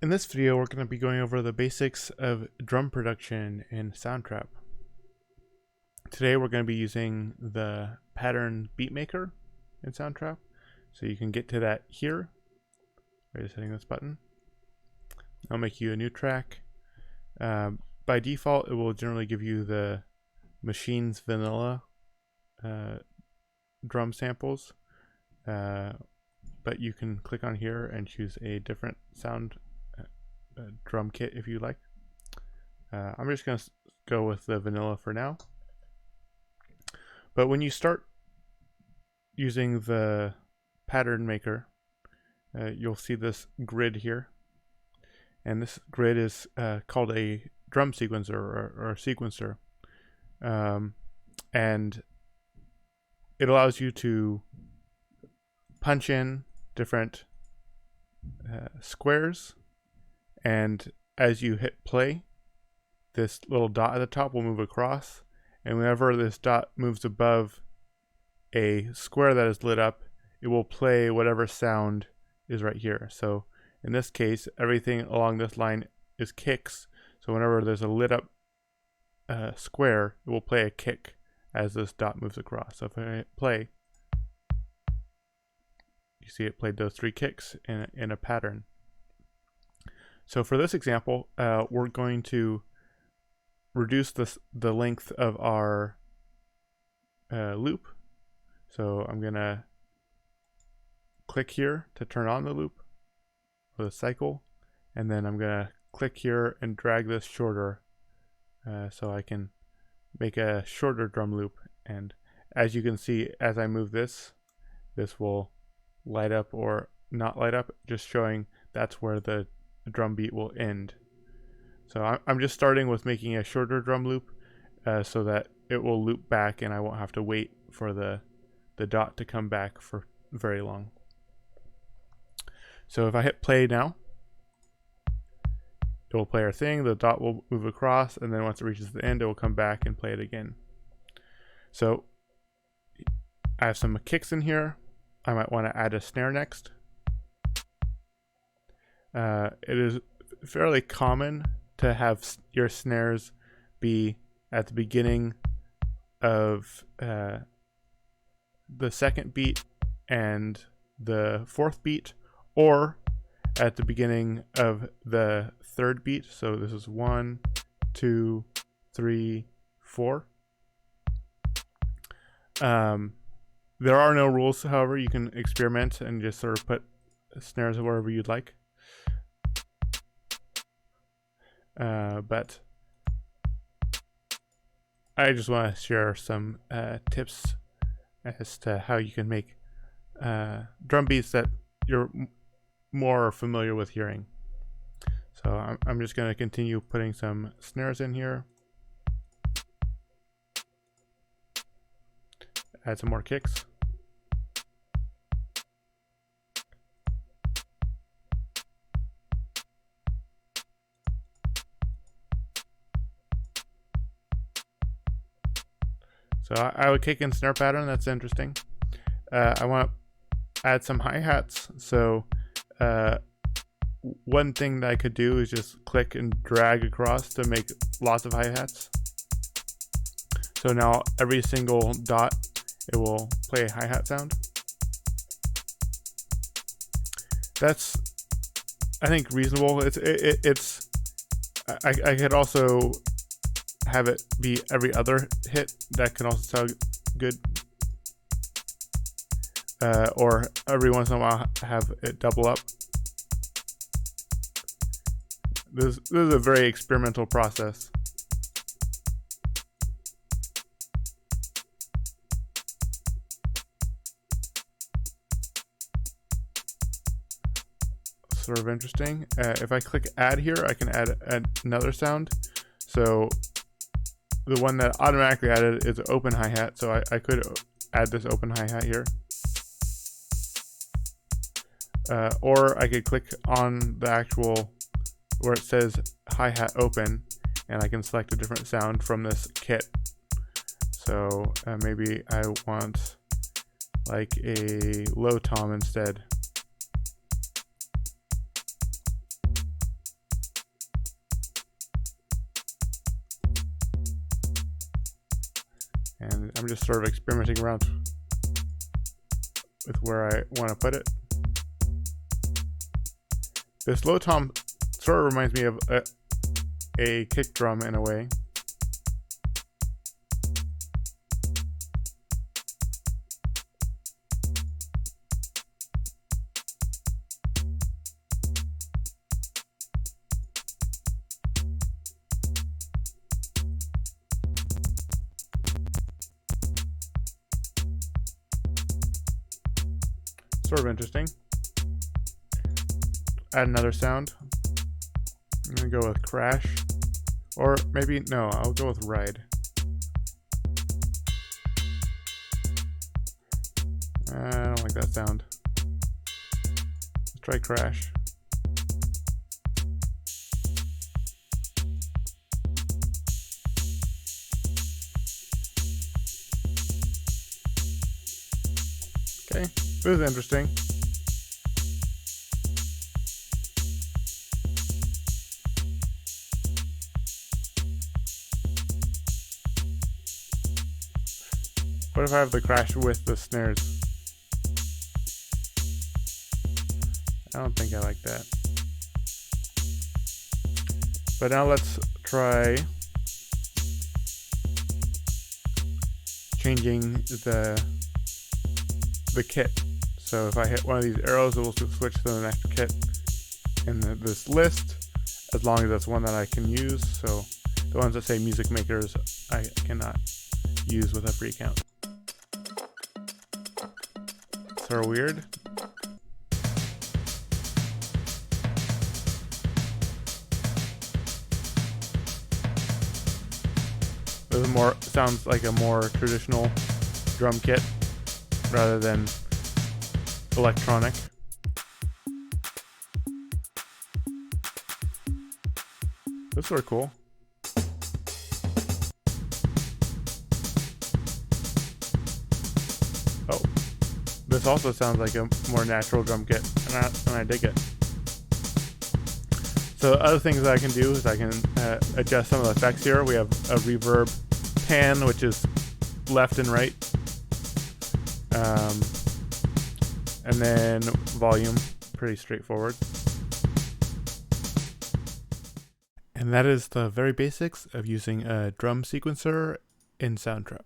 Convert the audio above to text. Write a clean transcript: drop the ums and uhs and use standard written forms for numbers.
In this video, we're going to be going over the basics of drum production in Soundtrap. Today, we're going to be using the pattern beatmaker in Soundtrap. So you can get to that here by just hitting this button. I'll make you a new track. By default, it will generally give you the machine's vanilla drum samples, but you can click on here and choose a different sound drum kit if you like. I'm just going to go with the vanilla for now. But when you start using the pattern maker, you'll see this grid here, and this grid is called a drum sequencer or a sequencer, and it allows you to punch in different squares, and as you hit play, this little dot at the top will move across, and whenever this dot moves above a square that is lit up, it will play whatever sound is right here. So in this case, everything along this line is kicks, so whenever there's a lit up square, it will play a kick as this dot moves across. So if I hit play, you see it played those three kicks in a pattern. So for this example, we're going to reduce the length of our loop. So I'm going to click here to turn on the loop or the cycle, and then I'm going to click here and drag this shorter so I can make a shorter drum loop. And as you can see, as I move this will light up or not light up, just showing that's where the drum beat will end. So I'm just starting with making a shorter drum loop so that it will loop back and I won't have to wait for the dot to come back for very long. So if I hit play now, it will play our thing, the dot will move across, and then once it reaches the end, it will come back and play it again. So I have some kicks in here. I might want to add a snare next. It is fairly common to have your snares be at the beginning of the second beat and the fourth beat, or at the beginning of the third beat. So this is 1, 2, 3, 4. There are no rules, however. You can experiment and just sort of put snares wherever you'd like. But I just want to share some tips as to how you can make drum beats that you're more familiar with hearing. So I'm just going to continue putting some snares in here. Add some more kicks. So I would kick and snare pattern. That's interesting. I want to add some hi-hats. So one thing that I could do is just click and drag across to make lots of hi-hats. So now every single dot, it will play a hi-hat sound. That's, I think, reasonable. I could also have it be every other hit. That can also sound good. Or every once in a while have it double up. This is a very experimental process. Sort of interesting. If I click add here, I can add another sound. So the one that automatically added is open hi-hat, so I could add this open hi-hat here. Or I could click on the actual where it says hi-hat open, and I can select a different sound from this kit. So maybe I want like a low tom instead. And I'm just sort of experimenting around with where I want to put it. This low tom sort of reminds me of a kick drum in a way. Sort of interesting. Add another sound. I'm gonna go with crash. Or maybe, no, I'll go with ride. I don't like that sound. Let's try crash. Okay, this is interesting. What if I have the crash with the snares? I don't think I like that. But now let's try changing the kit. So if I hit one of these arrows, it will switch to the next kit in this list, as long as that's one that I can use. So the ones that say music makers, I cannot use with a free account. Sort of weird. This is sounds like a more traditional drum kit rather than electronic. That's sort of cool. Oh, this also sounds like a more natural drum kit, and I dig it. So other things that I can do is I can adjust some of the effects here. We have a reverb pan, which is left and right. And then volume, pretty straightforward. And that is the very basics of using a drum sequencer in Soundtrap.